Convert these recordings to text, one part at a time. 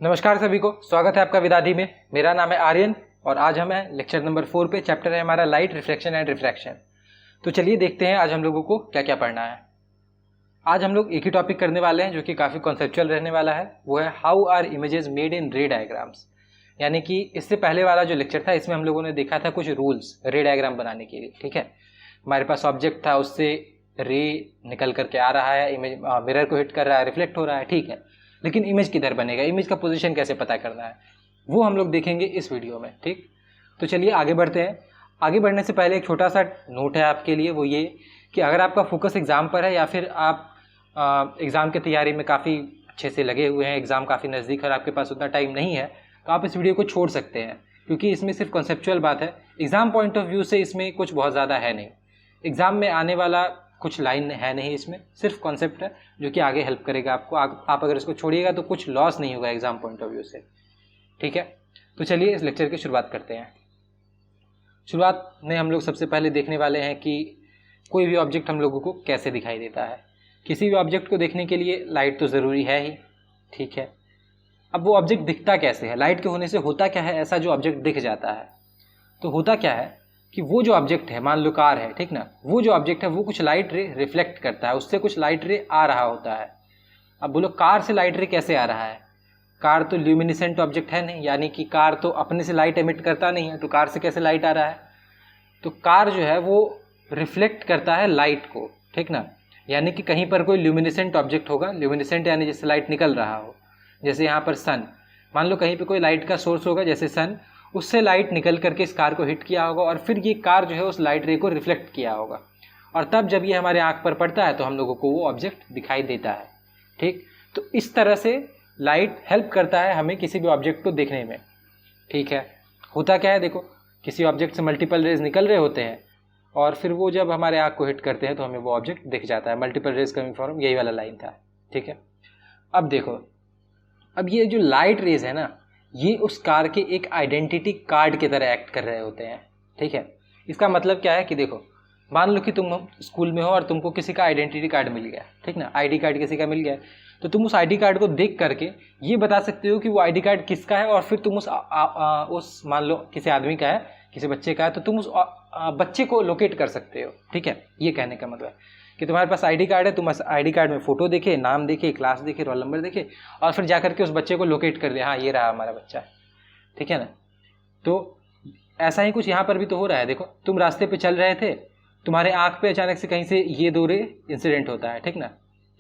नमस्कार सभी को, स्वागत है आपका विदाधी में। मेरा नाम है आर्यन और आज हम हैं लेक्चर नंबर 4 पे। चैप्टर है हमारा लाइट, रिफ्लेक्शन एंड रिफ्रैक्शन। तो चलिए देखते हैं आज हम लोगों को क्या क्या पढ़ना है। आज हम लोग एक ही टॉपिक करने वाले हैं जो कि काफ़ी कॉन्सेप्चुअल रहने वाला है। वो है how are images made in ray diagrams. यानी कि इससे पहले वाला जो लेक्चर था इसमें हम लोगों ने देखा था कुछ रूल्स रे डायग्राम बनाने के लिए। ठीक है, हमारे पास ऑब्जेक्ट था, उससे रे निकल करके आ रहा है, इमेज मिरर को हिट कर रहा है, रिफ्लेक्ट हो रहा है। ठीक है, लेकिन इमेज किधर बनेगा, इमेज का पोजीशन कैसे पता करना है, वो हम लोग देखेंगे इस वीडियो में। ठीक, तो चलिए आगे बढ़ते हैं। आगे बढ़ने से पहले एक छोटा सा नोट है आपके लिए, वो ये कि अगर आपका फोकस एग्ज़ाम पर है या फिर आप एग्ज़ाम की तैयारी में काफ़ी अच्छे से लगे हुए हैं, एग्ज़ाम काफ़ी नज़दीक है और आपके पास उतना टाइम नहीं है, तो आप इस वीडियो को छोड़ सकते हैं, क्योंकि इसमें सिर्फ कॉन्सेप्चुअल बात है। एग्ज़ाम पॉइंट ऑफ व्यू से इसमें कुछ बहुत ज़्यादा है नहीं, एग्ज़ाम में आने वाला कुछ लाइन है नहीं, इसमें सिर्फ कॉन्सेप्ट है जो कि आगे हेल्प करेगा आपको। आप अगर इसको छोड़िएगा तो कुछ लॉस नहीं होगा एग्ज़ाम पॉइंट ऑफ व्यू से। ठीक है, तो चलिए इस लेक्चर की शुरुआत करते हैं। शुरुआत में हम लोग सबसे पहले देखने वाले हैं कि कोई भी ऑब्जेक्ट हम लोगों को कैसे दिखाई देता है। किसी भी ऑब्जेक्ट को देखने के लिए लाइट तो ज़रूरी है ही। ठीक है, अब वो ऑब्जेक्ट दिखता कैसे है, लाइट के होने से होता क्या है ऐसा जो ऑब्जेक्ट दिख जाता है। तो होता क्या है कि वो जो ऑब्जेक्ट है, मान लो कार है, ठीक ना, वो जो ऑब्जेक्ट है वो कुछ लाइट रे रिफ्लेक्ट करता है, उससे कुछ लाइट रे आ रहा होता है। अब बोलो कार से लाइट रे कैसे आ रहा है? कार तो ल्यूमिनेसेंट ऑब्जेक्ट है नहीं, यानी कि कार तो अपने से लाइट एमिट करता नहीं है, तो कार से कैसे लाइट आ रहा है? तो कार जो है वो रिफ्लेक्ट करता है लाइट को, ठीक ना, यानी कि कहीं पर कोई ल्यूमिनेसेंट ऑब्जेक्ट होगा, ल्यूमिनेसेंट यानी जैसे लाइट निकल रहा हो, जैसे यहाँ पर सन, मान लो कहीं पर कोई लाइट का सोर्स होगा जैसे सन, उससे लाइट निकल करके इस कार को हिट किया होगा और फिर ये कार जो है उस लाइट रे को रिफ्लेक्ट किया होगा, और तब जब ये हमारे आँख पर पड़ता है तो हम लोगों को वो ऑब्जेक्ट दिखाई देता है। ठीक, तो इस तरह से लाइट हेल्प करता है हमें किसी भी ऑब्जेक्ट को देखने में। ठीक है, होता क्या है, देखो किसी ऑब्जेक्ट से मल्टीपल रेज निकल रहे होते हैं और फिर वो जब हमारे आँख को हिट करते हैं तो हमें वो ऑब्जेक्ट दिख जाता है। मल्टीपल रेज कमिंग फ्रॉम, यही वाला लाइन था। ठीक है, अब देखो, अब ये जो लाइट रेज है ना, ये उस कार के एक आइडेंटिटी कार्ड की तरह एक्ट कर रहे होते हैं। ठीक है, इसका मतलब क्या है कि देखो, मान लो कि तुम स्कूल में हो और तुमको किसी का आइडेंटिटी कार्ड मिल गया, ठीक ना, आईडी कार्ड किसी का मिल गया, तो तुम उस आईडी कार्ड को देख करके ये बता सकते हो कि वो आईडी कार्ड किसका है, और फिर तुम उस मान लो किसी आदमी का है, किसी बच्चे का है, तो तुम उस बच्चे को लोकेट कर सकते हो। ठीक है, ये कहने का मतलब है कि तुम्हारे पास आईडी कार्ड है, तुम आईडी कार्ड में फ़ोटो देखे, नाम देखे, क्लास देखे, रोल नंबर देखे, और फिर जा करके उस बच्चे को लोकेट कर दिया, हाँ ये रहा हमारा बच्चा। ठीक है ना, तो ऐसा ही कुछ यहाँ पर भी तो हो रहा है। देखो, तुम रास्ते पे चल रहे थे, तुम्हारे आँख पे अचानक से कहीं से ये दो रे इंसिडेंट होता है, ठीक ना,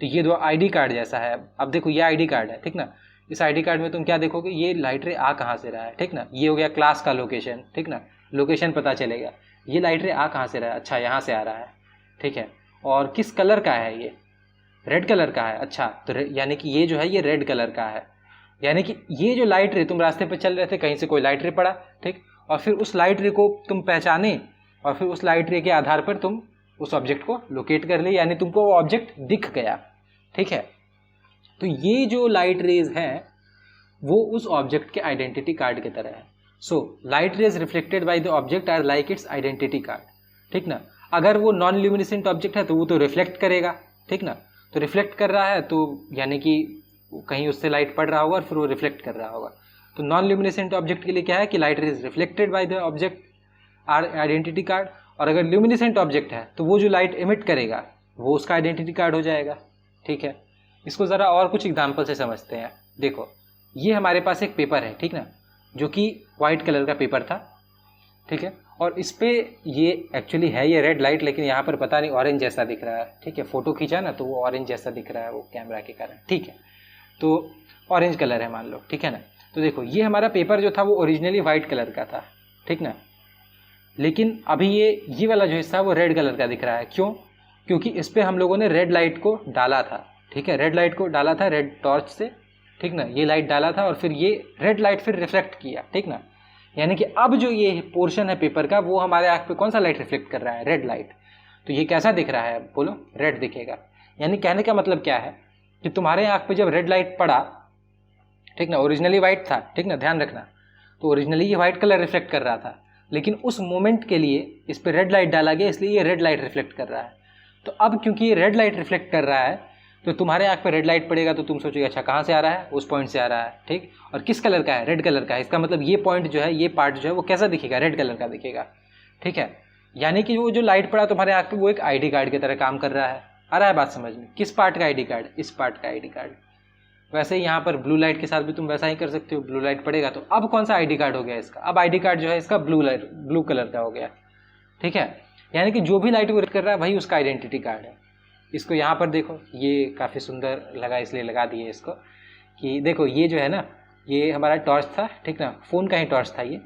तो ये दो आईडी कार्ड जैसा है। अब देखो ये आईडी कार्ड है, ठीक ना, इस आईडी कार्ड में तुम क्या देखोगे, ये लाइट रे आ कहाँ से रहा है, ठीक ना, ये हो गया क्लास का लोकेशन, ठीक ना, लोकेशन पता चलेगा, ये लाइट रे आ कहाँ से रहा है, अच्छा यहाँ से आ रहा है। ठीक है, और किस कलर का है, ये रेड कलर का है, अच्छा तो यानी कि ये जो है ये रेड कलर का है, यानी कि ये जो लाइट रे, तुम रास्ते पे चल रहे थे, कहीं से कोई लाइट रे पड़ा, ठीक, और फिर उस लाइट रे को तुम पहचाने और फिर उस लाइट रे के आधार पर तुम उस ऑब्जेक्ट को लोकेट कर ले, यानी तुमको वो ऑब्जेक्ट दिख गया। ठीक है, तो ये जो लाइट रेज हैं वो उस ऑब्जेक्ट के आइडेंटिटी कार्ड की तरह है। So light rays reflected by the object are like its identity card. ठीक ना, अगर वो नॉन ल्यूमिनेसेंट ऑब्जेक्ट है तो वो तो रिफ्लेक्ट करेगा, ठीक ना, तो रिफ्लेक्ट कर रहा है तो यानी कि कहीं उससे लाइट पड़ रहा होगा और फिर वो रिफ्लेक्ट कर रहा होगा। तो नॉन ल्यूमिनेसेंट ऑब्जेक्ट के लिए क्या है कि light rays reflected by the object are identity card, और अगर ल्यूमिनेसेंट ऑब्जेक्ट है तो वो जो लाइट एमिट करेगा वो उसका आइडेंटिटी कार्ड हो जाएगा। ठीक है, इसको ज़रा और कुछ एग्जाम्पल से समझते हैं। देखो, ये हमारे पास एक पेपर है, ठीक ना, जो कि वाइट कलर का पेपर था, ठीक है, और इस पे ये एक्चुअली है ये रेड लाइट, लेकिन यहाँ पर पता नहीं ऑरेंज जैसा दिख रहा है। ठीक है, फोटो खींचा ना तो वो ऑरेंज जैसा दिख रहा है, वो कैमरा के कारण। ठीक है, तो ऑरेंज कलर है मान लो, ठीक है ना, तो देखो ये हमारा पेपर जो था वो ओरिजिनली वाइट कलर का था, ठीक ना, लेकिन अभी ये वाला जो हिस्सा है वो रेड कलर का दिख रहा है। क्यों? क्योंकि इस पर हम लोगों ने रेड लाइट को डाला था। ठीक है, रेड लाइट को डाला था रेड टॉर्च से, ठीक ना, ये लाइट डाला था और फिर ये रेड लाइट फिर रिफ्लेक्ट किया, ठीक ना, यानी कि अब जो ये पोर्शन है पेपर का वो हमारे आँख पे कौन सा लाइट रिफ्लेक्ट कर रहा है, रेड लाइट। तो ये कैसा दिख रहा है, बोलो, रेड दिखेगा। यानी कहने का मतलब क्या है कि तुम्हारे आँख पे जब रेड लाइट पड़ा, ठीक ना, ओरिजिनली वाइट था, ठीक ना, ध्यान रखना, तो ओरिजिनली ये वाइट कलर रिफ्लेक्ट कर रहा था, लेकिन उस मोमेंट के लिए इस पर रेड लाइट डाला गया, इसलिए ये रेड लाइट रिफ्लेक्ट कर रहा है। तो अब क्योंकि ये रेड लाइट रिफ्लेक्ट कर रहा है तो तुम्हारे आँख पे रेड लाइट पड़ेगा तो तुम सोचोगे अच्छा कहाँ से आ रहा है, उस पॉइंट से आ रहा है, ठीक। और किस कलर का है, रेड कलर का है, इसका मतलब ये पॉइंट जो है, ये पार्ट जो है वो कैसा दिखेगा, रेड कलर का दिखेगा, ठीक है। यानी कि वो जो लाइट पड़ा तुम्हारे आँख पे वो एक ID कार्ड की तरह काम कर रहा है। आ रहा है बात समझ में? किस पार्ट का ID कार्ड, इस पार्ट का ID कार्ड। वैसे ही यहाँ पर ब्लू लाइट के साथ भी तुम वैसा ही कर सकते हो, ब्लू लाइट पड़ेगा तो अब कौन सा ID कार्ड हो गया इसका, अब ID कार्ड जो है इसका ब्लू कलर का हो गया, ठीक है। यानी कि जो भी लाइट वो कर रहा है वही उसका आइडेंटिटी कार्ड है। इसको यहाँ पर देखो, ये काफ़ी सुंदर लगा इसलिए लगा दिए इसको, कि देखो ये जो है ना, ये हमारा टॉर्च था, ठीक ना, फ़ोन का ही टॉर्च था ये,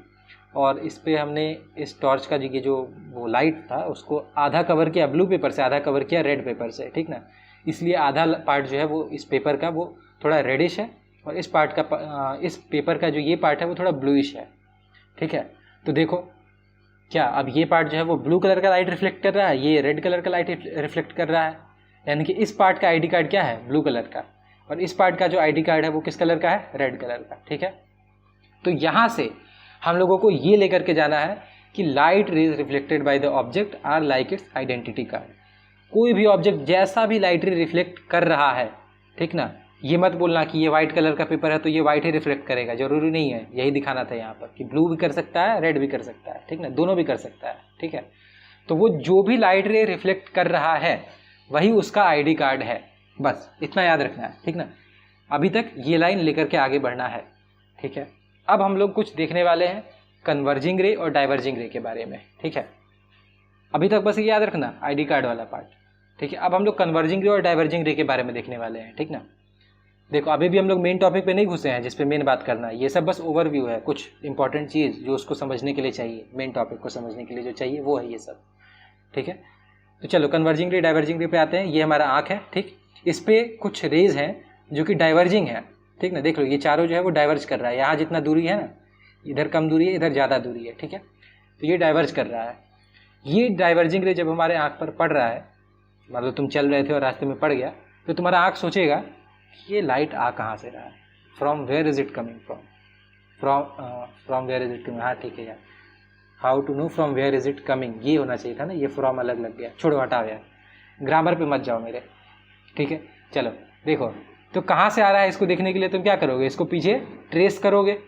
और इस पर हमने इस टॉर्च का जो ये जो वो लाइट था उसको आधा कवर किया ब्लू पेपर से, आधा कवर किया रेड पेपर से, ठीक ना। इसलिए आधा पार्ट जो है वो इस पेपर का वो थोड़ा रेडिश है, और इस पार्ट का इस पेपर का जो ये पार्ट है वो थोड़ा ब्लूइश है, ठीक है। तो देखो क्या अब ये पार्ट जो है वो ब्लू कलर का लाइट रिफ्लेक्ट कर रहा है, ये रेड कलर का लाइट रिफ्लेक्ट कर रहा है, यानी कि इस पार्ट का ID कार्ड क्या है, ब्लू कलर का, और इस पार्ट का जो ID कार्ड है वो किस कलर का है, रेड कलर का, ठीक है। तो यहाँ से हम लोगों को ये लेकर के जाना है कि light rays reflected by the object are like its identity card. कोई भी ऑब्जेक्ट जैसा भी लाइट रे रिफ्लेक्ट कर रहा है, ठीक ना, ये मत बोलना कि ये वाइट कलर का पेपर है तो ये वाइट ही रिफ्लेक्ट करेगा, जरूरी नहीं है। यही दिखाना था यहाँ पर कि ब्लू भी कर सकता है, रेड भी कर सकता है, ठीक ना, दोनों भी कर सकता है, ठीक है। तो वो जो भी लाइट रे रिफ्लेक्ट कर रहा है वही उसका ID कार्ड है, बस इतना याद रखना है, ठीक ना। अभी तक ये लाइन लेकर के आगे बढ़ना है, ठीक है। अब हम लोग कुछ देखने वाले हैं कन्वर्जिंग रे और डाइवर्जिंग रे के बारे में, ठीक है। अभी तक बस ये याद रखना ID कार्ड वाला पार्ट, ठीक है। अब हम लोग कन्वर्जिंग रे और डाइवर्जिंग रे के बारे में देखने वाले हैं, ठीक ना। देखो अभी भी हम लोग मेन टॉपिक पे नहीं घुसे हैं जिस पे मेन बात करना है, ये सब बस ओवरव्यू है, कुछ इंपॉर्टेंट चीज़ जो उसको समझने के लिए चाहिए, मेन टॉपिक को समझने के लिए जो चाहिए वो है ये सब, ठीक है। तो चलो कन्वर्जिंग रे डाइवर्जिंग रे पे आते हैं। ये हमारा आँख है, ठीक, इस पर कुछ रेज हैं जो कि डाइवर्जिंग है, ठीक ना। देख लो ये चारों जो है वो डाइवर्ज कर रहा है, यहाँ जितना दूरी है ना, इधर कम दूरी है, इधर ज़्यादा दूरी है, ठीक है। तो ये डाइवर्ज कर रहा है। ये डाइवर्जिंग रे जब हमारे आँख पर पड़ रहा है, मतलब तुम चल रहे थे और रास्ते में पड़ गया, तो तुम्हारा आँख सोचेगा ये लाइट आ कहाँ से रहा है, from where is it coming from where is it coming. हाँ ठीक है यार, how to know from where is it coming, ये होना चाहिए था ना, ये फ्रॉम अलग लग गया, छोड़ो हटाओ यार, ग्रामर पे मत जाओ मेरे, ठीक है। चलो देखो, तो कहाँ से आ रहा है इसको देखने के लिए तुम क्या करोगे, इसको पीछे ट्रेस करोगे,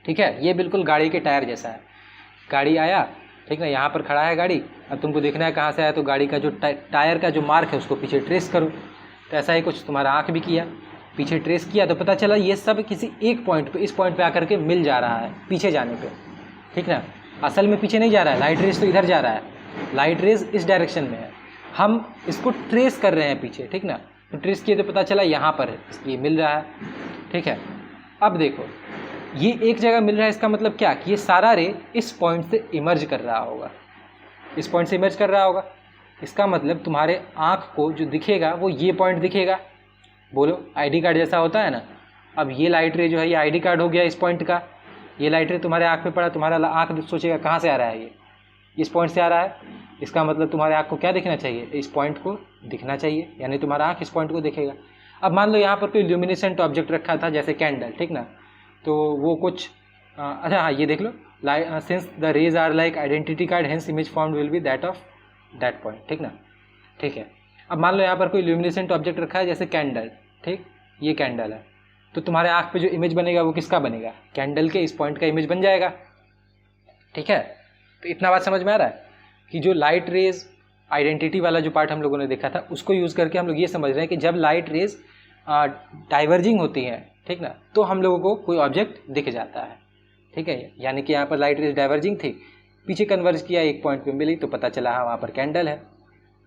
ठीक है। ये बिल्कुल गाड़ी के टायर जैसा है, गाड़ी आया, ठीक ना, यहाँ पर खड़ा है गाड़ी, अब तुमको देखना है कहाँ से आया, तो गाड़ी का जो टायर का जो मार्क है उसको पीछे ट्रेस करो। तो ऐसा ही कुछ तुम्हारा आँख भी किया, पीछे ट्रेस किया, तो पता चला ये सब किसी एक पॉइंट पे, इस पॉइंट पे आकर के मिल जा रहा है पीछे जाने पे, ठीक ना। असल में पीछे नहीं जा रहा है, लाइट रेस तो इधर जा रहा है, लाइट रेस इस डायरेक्शन में है, हम इसको ट्रेस कर रहे हैं पीछे, ठीक ना। तो ट्रेस किए तो पता चला यहाँ पर है, इसलिए मिल रहा है, ठीक है। अब देखो ये एक जगह मिल रहा है, इसका मतलब क्या कि ये सारा रे इस पॉइंट से इमर्ज कर रहा होगा, इस पॉइंट से इमर्ज कर रहा होगा। इसका मतलब तुम्हारे आँख को जो दिखेगा वो ये पॉइंट दिखेगा, बोलो ID कार्ड जैसा होता है ना। अब ये लाइट रे जो है ये ID कार्ड हो गया इस पॉइंट का, ये लाइट रे तुम्हारे आँख पे पड़ा, तुम्हारा आँख सोचेगा कहाँ से आ रहा है, ये इस पॉइंट से आ रहा है, इसका मतलब तुम्हारे आँख को क्या दिखना चाहिए, इस पॉइंट को दिखना चाहिए, यानी तुम्हारा आँख इस पॉइंट को देखेगा। अब मान लो यहाँ पर कोई ल्यूमिनेसेंट ऑब्जेक्ट रखा था जैसे कैंडल, ठीक ना, तो वो कुछ अच्छा हाँ ये देख लो, since the rays are like identity card hence image form will be that of that point, ठीक ना, ठीक है। अब मान लो यहाँ पर कोई ल्यूमिनेसेंट ऑब्जेक्ट रखा है जैसे कैंडल, ठीक, ये कैंडल है, तो तुम्हारे आँख पे जो इमेज बनेगा वो किसका बनेगा, कैंडल के इस पॉइंट का इमेज बन जाएगा, ठीक है। तो इतना बात समझ में आ रहा है कि जो लाइट रेज आइडेंटिटी वाला जो पार्ट हम लोगों ने देखा था उसको यूज़ करके हम लोग ये समझ रहे हैं कि जब लाइट रेज डाइवर्जिंग होती हैं, ठीक ना, तो हम लोगों को कोई ऑब्जेक्ट दिख जाता है, ठीक है। यानी कि यहाँ पर लाइट रेज डाइवर्जिंग थी, पीछे कन्वर्ज किया, एक पॉइंट पे मिली तो पता चला हाँ वहाँ पर कैंडल है,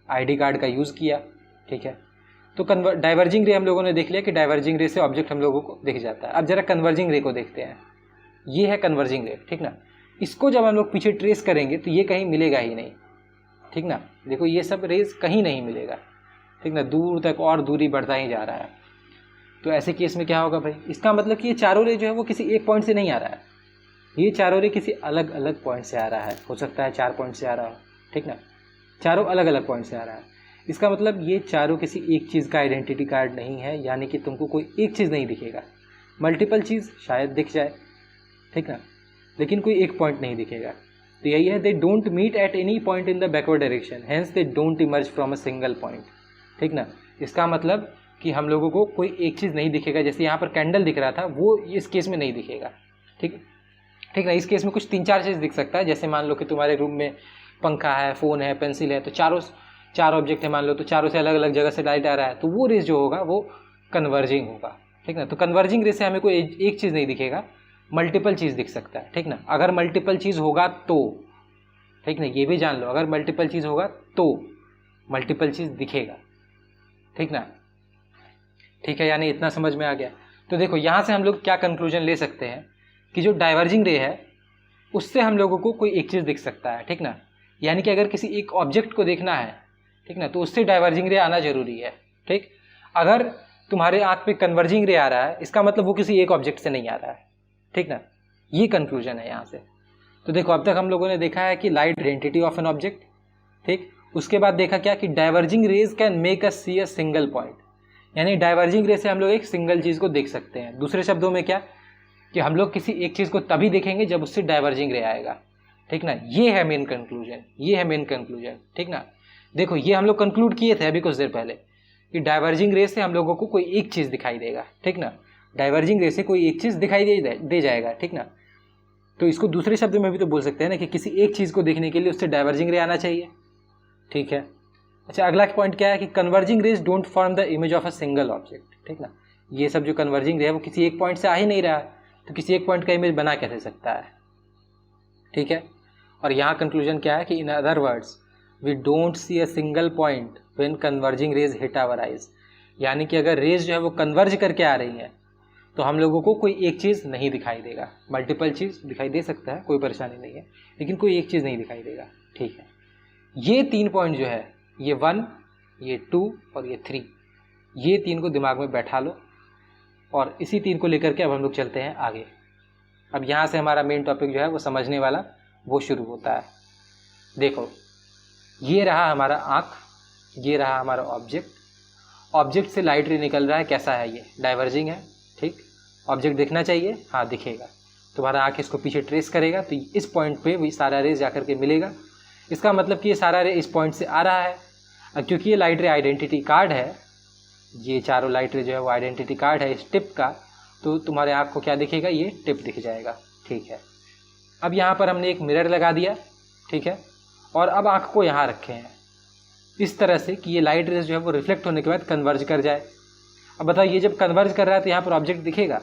ID कार्ड का यूज़ किया, ठीक है। तो डाइवर्जिंग रे हम लोगों ने देख लिया कि डाइवर्जिंग रे से ऑब्जेक्ट हम लोगों को दिख जाता है। अब जरा कन्वर्जिंग रे को देखते हैं, ये है कन्वर्जिंग रे, ठीक ना। इसको जब हम लोग पीछे ट्रेस करेंगे तो ये कहीं मिलेगा ही नहीं, ठीक ना। देखो ये सब रेज कहीं नहीं मिलेगा, ठीक ना, दूर तक और दूरी बढ़ता ही जा रहा है। तो ऐसे केस में क्या होगा भाई, इसका मतलब कि ये चारों रे जो है वो किसी एक पॉइंट से नहीं आ रहा है, ये चारों रे किसी अलग अलग पॉइंट से आ रहा है, हो सकता है 4 पॉइंट से आ रहा हो, ठीक ना, चारों अलग अलग पॉइंट से आ रहा है। इसका मतलब ये चारों किसी एक चीज़ का आइडेंटिटी कार्ड नहीं है, यानी कि तुमको कोई एक चीज़ नहीं दिखेगा, मल्टीपल चीज़ शायद दिख जाए, ठीक ना, लेकिन कोई एक पॉइंट नहीं दिखेगा। तो यही है, they don't meet at any point in the backward direction, hence they don't emerge from a single point, ठीक ना। इसका मतलब कि हम लोगों को कोई एक चीज़ नहीं दिखेगा। जैसे यहाँ पर कैंडल दिख रहा था, वो इस केस में नहीं दिखेगा। ठीक ठीक ना, इस केस में कुछ 3-4 चीज़ दिख सकता है। जैसे मान लो कि तुम्हारे रूम में पंखा है, फ़ोन है, पेंसिल है, तो चार ऑब्जेक्ट है मान लो, तो चारों से अलग अलग जगह से लाइट आ रहा है, तो वो रेस जो होगा वो कन्वर्जिंग होगा। ठीक ना, तो कन्वर्जिंग रेस से हमें कोई एक चीज़ नहीं दिखेगा, मल्टीपल चीज़ दिख सकता है। ठीक ना, अगर मल्टीपल चीज़ होगा तो, ठीक ना, ये भी जान लो, अगर मल्टीपल चीज़ होगा तो मल्टीपल चीज़ दिखेगा। ठीक ना, ठीक है, यानी इतना समझ में आ गया। तो देखो यहाँ से हम लोग क्या कंक्लूजन ले सकते हैं कि जो डाइवर्जिंग रे है उससे हम लोगों को कोई एक चीज़ दिख सकता है। ठीक ना, यानी कि अगर किसी एक ऑब्जेक्ट को देखना है, ठीक ना, तो उससे डाइवर्जिंग रे आना जरूरी है। ठीक, अगर तुम्हारे आँख पे कन्वर्जिंग रे आ रहा है, इसका मतलब वो किसी एक ऑब्जेक्ट से नहीं आ रहा है। ठीक ना, ये कंक्लूजन है यहाँ से। तो देखो अब तक हम लोगों ने देखा है कि light identity of an object. ठीक, उसके बाद देखा क्या कि diverging rays can make us see a single point, यानी डाइवर्जिंग रे से हम लोग एक सिंगल चीज़ को देख सकते हैं। दूसरे शब्दों में क्या कि हम लोग किसी एक चीज़ को तभी देखेंगे जब उससे डाइवर्जिंग रे आएगा। ठीक ना, ये है मेन कंक्लूजन, ये है मेन कंक्लूजन। ठीक ना, देखो ये हम लोग कंक्लूड किए थे अभी कुछ देर पहले कि डाइवर्जिंग रे से हम लोगों को कोई एक चीज़ दिखाई देगा। ठीक ना, डाइवर्जिंग रे से कोई एक चीज़ दिखाई दे जाएगा। ठीक ना, तो इसको दूसरे शब्दों में भी तो बोल सकते हैं ना कि किसी एक चीज़ को देखने के लिए उससे डाइवर्जिंग रे आना चाहिए। ठीक है, अच्छा अगला पॉइंट क्या है कि converging rays don't form the image of a single object. ठीक ना, ये सब जो कन्वर्जिंग रे है वो किसी एक पॉइंट से आ ही नहीं रहा है, तो किसी एक पॉइंट का इमेज बना कैसे सकता है। ठीक है, और यहाँ कंक्लूजन क्या है कि in other words we don't see a single point when converging rays hit our eyes, यानी कि अगर रेज जो है वो कन्वर्ज करके आ रही है तो हम लोगों को कोई एक चीज़ नहीं दिखाई देगा। मल्टीपल चीज़ दिखाई दे सकता है, कोई परेशानी नहीं है, लेकिन कोई एक चीज़ नहीं दिखाई देगा। ठीक है, ये 3 पॉइंट जो है, ये 1, ये 2 और ये 3, ये 3 को दिमाग में बैठा लो और इसी 3 को लेकर के अब हम लोग चलते हैं आगे। अब यहाँ से हमारा मेन टॉपिक जो है वो समझने वाला वो शुरू होता है। देखो ये रहा हमारा आँख, ये रहा हमारा ऑब्जेक्ट से लाइट रे निकल रहा है, कैसा है ये, डाइवर्जिंग है। ठीक, ऑब्जेक्ट दिखना चाहिए, हाँ दिखेगा। तुम्हारा आँख इसको पीछे ट्रेस करेगा तो इस पॉइंट पे वही सारा रेज जाकर के मिलेगा। इसका मतलब कि ये सारा रे इस पॉइंट से आ रहा है। अब क्योंकि ये लाइट रे आइडेंटिटी कार्ड है, ये चारों लाइट रे जो है वो आइडेंटिटी कार्ड है इस टिप का, तो तुम्हारे आँख को क्या दिखेगा, ये टिप दिख जाएगा। ठीक है, अब यहाँ पर हमने एक मिरर लगा दिया। ठीक है, और अब आँख को यहाँ रखे हैं इस तरह से कि ये लाइट रेज जो है वो रिफ्लेक्ट होने के बाद कन्वर्ज कर जाए। अब बताओ ये जब कन्वर्ज कर रहा है तो यहाँ पर ऑब्जेक्ट दिखेगा,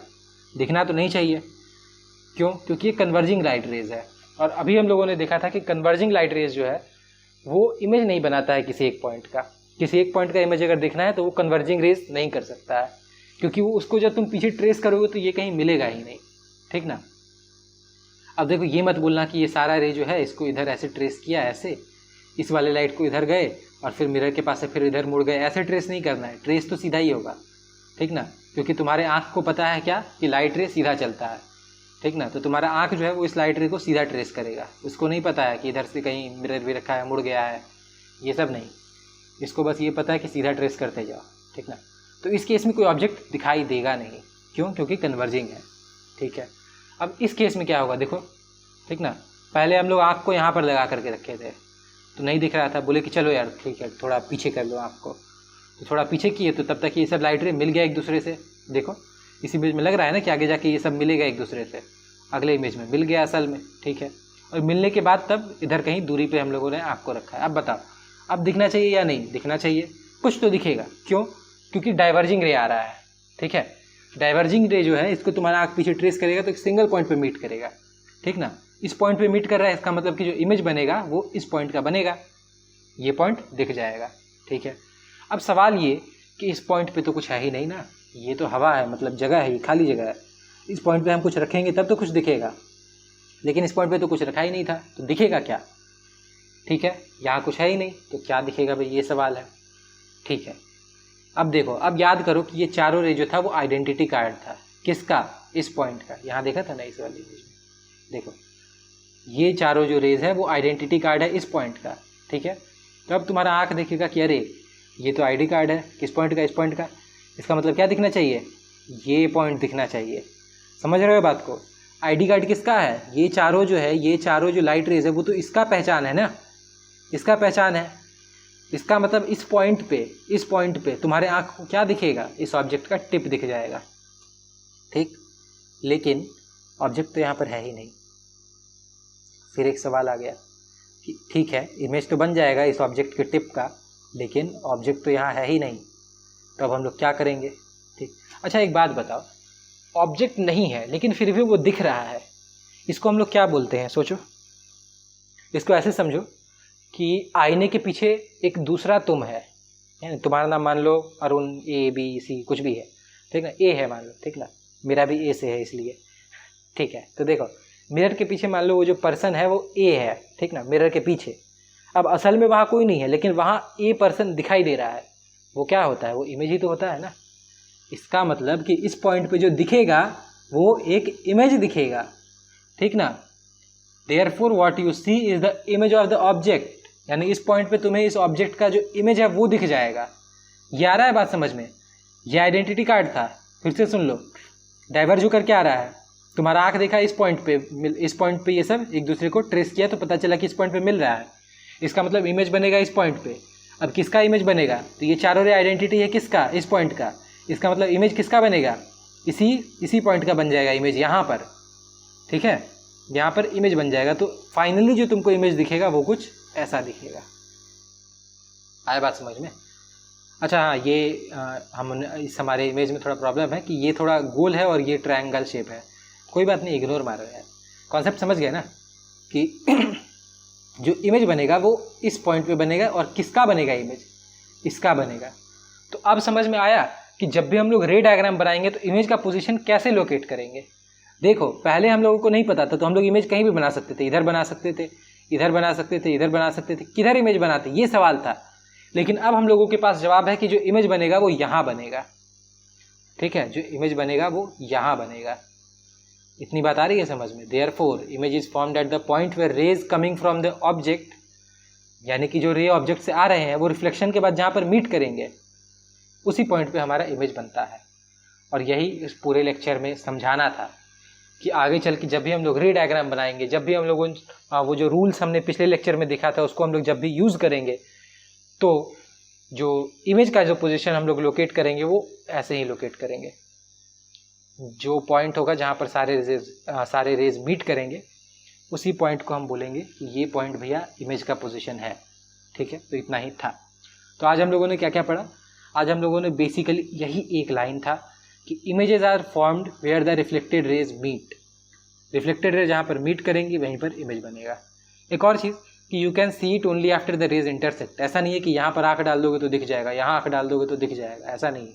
दिखना तो नहीं चाहिए। क्यों, क्योंकि ये कन्वर्जिंग लाइट रेज है। और अभी हम लोगों ने देखा था कि कन्वर्जिंग लाइट रेज जो है वो इमेज नहीं बनाता है किसी एक पॉइंट का। किसी एक पॉइंट का इमेज अगर देखना है तो वो कन्वर्जिंग रेज नहीं कर सकता है, क्योंकि वो उसको जब तुम पीछे ट्रेस करोगे तो ये कहीं मिलेगा ही नहीं। ठीक ना, अब देखो ये मत बोलना कि ये सारा रे जो है इसको इधर ऐसे ट्रेस किया, ऐसे इस वाले लाइट को इधर गए और फिर मिरर के पास से फिर इधर मुड़ गए, ऐसे ट्रेस नहीं करना है। ट्रेस तो सीधा ही होगा। ठीक ना, क्योंकि तुम्हारे आँख को पता है क्या कि लाइट रे सीधा चलता है। ठीक ना, तो तुम्हारा आँख जो है वो इस लाइट रे को सीधा ट्रेस करेगा। उसको नहीं पता है कि इधर से कहीं मिरर भी रखा है, मुड़ गया है, ये सब नहीं। इसको बस ये पता है कि सीधा ट्रेस करते जाओ। ठीक ना, तो इस केस में कोई ऑब्जेक्ट दिखाई देगा नहीं। क्यों, क्योंकि कन्वर्जिंग है। ठीक है, अब इस केस में क्या होगा देखो। ठीक ना, पहले हम लोग आँख को यहाँ पर लगा करके रखे थे तो नहीं दिख रहा था, बोले कि चलो यार ठीक है थोड़ा पीछे कर लो आँख को, तो थोड़ा पीछे किए तो तब तक ये सब लाइट रे मिल गया एक दूसरे से। देखो इस इमेज में लग रहा है ना कि आगे जाके ये सब मिलेगा एक दूसरे से, अगले इमेज में मिल गया असल में। ठीक है, और मिलने के बाद तब इधर कहीं दूरी पे हम लोगों ने आँख को रखा है। अब बताओ अब दिखना चाहिए या नहीं दिखना चाहिए, कुछ तो दिखेगा। क्यों, क्योंकि डाइवर्जिंग रे आ रहा है। ठीक है, डाइवर्जिंग रे जो है इसको तुम्हारा आँख पीछे ट्रेस करेगा तो एक सिंगल पॉइंट पे मीट करेगा। ठीक ना, इस पॉइंट पे मीट कर रहा है, इसका मतलब कि जो इमेज बनेगा वो इस पॉइंट का बनेगा, ये पॉइंट दिख जाएगा। ठीक है, अब सवाल ये कि इस पॉइंट पे तो कुछ है ही नहीं ना, ये तो हवा है, मतलब जगह है, ये खाली जगह है। इस पॉइंट पे हम कुछ रखेंगे तब तो कुछ दिखेगा, लेकिन इस पॉइंट पे तो कुछ रखा ही नहीं था, तो दिखेगा क्या। ठीक है, यहाँ कुछ है ही नहीं तो क्या दिखेगा भाई, ये सवाल है। ठीक है, अब देखो, अब याद करो कि ये चारों रे जो था वो आइडेंटिटी कार्ड था, किसका, इस पॉइंट का। यहाँ देखा था ना इस वाली इमेज में, देखो ये चारों जो रेज है वो आइडेंटिटी कार्ड है इस पॉइंट का। ठीक है, तो अब तुम्हारा आँख देखेगा कि अरे ये तो आईडी कार्ड है, किस पॉइंट का, इस पॉइंट का। इसका मतलब क्या दिखना चाहिए, ये पॉइंट दिखना चाहिए। समझ रहे हो बात को, आईडी कार्ड किसका है, ये चारों जो है, ये चारों जो लाइट रेज है वो तो इसका पहचान है ना, इसका पहचान है। इसका मतलब इस पॉइंट पे तुम्हारे आँख को क्या दिखेगा, इस ऑब्जेक्ट का टिप दिख जाएगा, ठीक। लेकिन ऑब्जेक्ट तो यहाँ पर है ही नहीं। फिर एक सवाल आ गया कि ठीक है, इमेज तो बन जाएगा इस ऑब्जेक्ट के टिप का, लेकिन ऑब्जेक्ट तो यहाँ है ही नहीं, तो अब हम लोग क्या करेंगे, ठीक। अच्छा एक बात बताओ, ऑब्जेक्ट नहीं है लेकिन फिर भी वो दिख रहा है, इसको हम लोग क्या बोलते हैं, सोचो। इसको ऐसे समझो कि आईने के पीछे एक दूसरा तुम है, तुम्हारा नाम मान लो अरुण, ABC कुछ भी है, ठीक ना, ए है मान लो, ठीक ना, मेरा भी ए से है इसलिए, ठीक है। तो देखो मिरर के पीछे मान लो वो जो पर्सन है वो ए है, ठीक ना, मिरर के पीछे। अब असल में वहाँ कोई नहीं है लेकिन वहाँ ए पर्सन दिखाई दे रहा है, वो क्या होता है, वो इमेज ही तो होता है ना। इसका मतलब कि इस पॉइंट पे जो दिखेगा वो एक इमेज दिखेगा, ठीक ना। Therefore what you see is the image of the object, यानी इस पॉइंट पे तुम्हें इस ऑब्जेक्ट का जो इमेज है वो दिख जाएगा। ये आ रहा है बात समझ में, ये आइडेंटिटी कार्ड था, फिर से सुन लो, डाइवर्ज होकर क्या आ रहा है, तुम्हारा आँख देखा इस पॉइंट पे ये सब एक दूसरे को ट्रेस किया तो पता चला कि इस पॉइंट पे मिल रहा है, इसका मतलब इमेज बनेगा इस पॉइंट पे। अब किसका इमेज बनेगा, तो ये चारों रे आइडेंटिटी है किसका, इस पॉइंट का, इसका मतलब इमेज किसका बनेगा, इसी पॉइंट का बन जाएगा इमेज यहाँ पर, ठीक है, यहाँ पर इमेज बन जाएगा। तो फाइनली जो तुमको इमेज दिखेगा वो कुछ ऐसा दिखेगा। आया बात समझ में। अच्छा हाँ, ये इस हमारे इमेज में थोड़ा प्रॉब्लम है कि ये थोड़ा गोल है और ये ट्रायंगल शेप है, कोई बात नहीं, इग्नोर मारो यार, कॉन्सेप्ट समझ गए ना कि जो इमेज बनेगा वो इस पॉइंट पे बनेगा और किसका बनेगा इमेज, इसका बनेगा। तो अब समझ में आया कि जब भी हम लोग रे डायग्राम बनाएंगे तो इमेज का पोजीशन कैसे लोकेट करेंगे। देखो पहले हम लोगों को नहीं पता था तो हम लोग इमेज कहीं भी बना सकते थे, इधर बना सकते थे, इधर बना सकते थे, इधर बना सकते थे, किधर इमेज बनाते, ये सवाल था। लेकिन अब हम लोगों के पास जवाब है कि जो इमेज बनेगा वो यहाँ बनेगा, ठीक है, जो इमेज बनेगा वो यहाँ बनेगा। इतनी बात आ रही है समझ में। Therefore image is formed at the point where rays coming from the object, यानी कि जो रे ऑब्जेक्ट से आ रहे हैं वो रिफ्लेक्शन के बाद जहाँ पर मीट करेंगे उसी पॉइंट पे हमारा इमेज बनता है। और यही इस पूरे लेक्चर में समझाना था कि आगे चल के जब भी हम लोग रे डायग्राम बनाएंगे, जब भी हम लोग वो जो रूल्स हमने पिछले लेक्चर में देखा था उसको हम लोग जब भी यूज़ करेंगे तो जो इमेज का जो पोजीशन हम लोग लोकेट करेंगे वो ऐसे ही लोकेट करेंगे। जो पॉइंट होगा जहाँ पर सारे रेज मीट करेंगे उसी पॉइंट को हम बोलेंगे कि ये पॉइंट भैया इमेज का पोजीशन है, ठीक है। तो इतना ही था। तो आज हम लोगों ने क्या क्या पढ़ा, आज हम लोगों ने बेसिकली यही एक लाइन था कि images are formed where the reflected rays meet, reflected rays जहाँ पर मीट करेंगी वहीं पर इमेज बनेगा। एक और चीज़ कि you can see it only after the rays intersect, ऐसा नहीं है कि यहाँ पर आँख डाल दोगे तो दिख जाएगा, यहाँ आँख डाल दोगे तो दिख जाएगा, ऐसा नहीं है,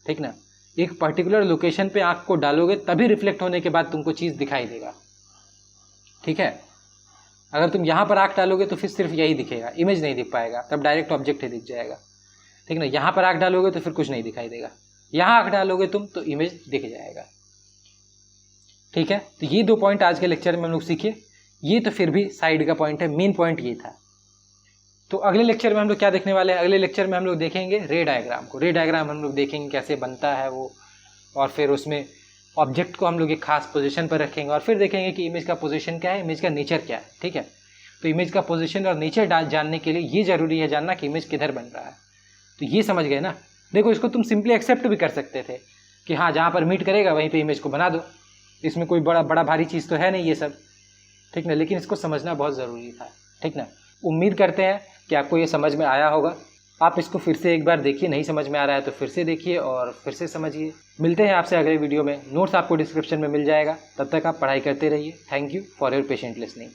ठीक ना। एक पर्टिकुलर लोकेशन पे आँख को डालोगे तभी रिफ्लेक्ट होने के बाद तुमको चीज़ दिखाई देगा, ठीक है। अगर तुम यहाँ पर आँख डालोगे तो फिर सिर्फ यही दिखेगा, इमेज नहीं दिख पाएगा, तब डायरेक्ट ऑब्जेक्ट ही दिख जाएगा, ठीक ना। यहाँ पर आँख डालोगे तो फिर कुछ नहीं दिखाई देगा, यहाँ आँख डालोगे तुम तो इमेज दिख जाएगा, ठीक है। तो ये 2 पॉइंट आज के लेक्चर में हम लोग सीखे। ये तो फिर भी साइड का पॉइंट है, मेन पॉइंट ये था। तो अगले लेक्चर में हम लोग क्या देखने वाले हैं, अगले लेक्चर में हम लोग देखेंगे रे डायग्राम को। रे डायग्राम हम लोग देखेंगे कैसे बनता है वो, और फिर उसमें ऑब्जेक्ट को हम लोग एक खास पोजीशन पर रखेंगे और फिर देखेंगे कि इमेज का पोजीशन क्या है, इमेज का नेचर क्या है, ठीक है। तो इमेज का पोजीशन और नेचर जानने के लिए ये जरूरी है जानना कि इमेज किधर बन रहा है। तो ये समझ गए ना। देखो इसको तुम सिंपली एक्सेप्ट भी कर सकते थे कि हाँ जहाँ पर मीट करेगा वहीं पर इमेज को बना दो, इसमें कोई बड़ा भारी चीज़ तो है नहीं ये सब, ठीक ना। लेकिन इसको समझना बहुत ज़रूरी था, ठीक ना। उम्मीद करते हैं कि आपको ये समझ में आया होगा। आप इसको फिर से एक बार देखिए, नहीं समझ में आ रहा है तो फिर से देखिए और फिर से समझिए। मिलते हैं आपसे अगले वीडियो में, नोट्स आपको डिस्क्रिप्शन में मिल जाएगा। तब तक आप पढ़ाई करते रहिए। Thank you for your patient listening.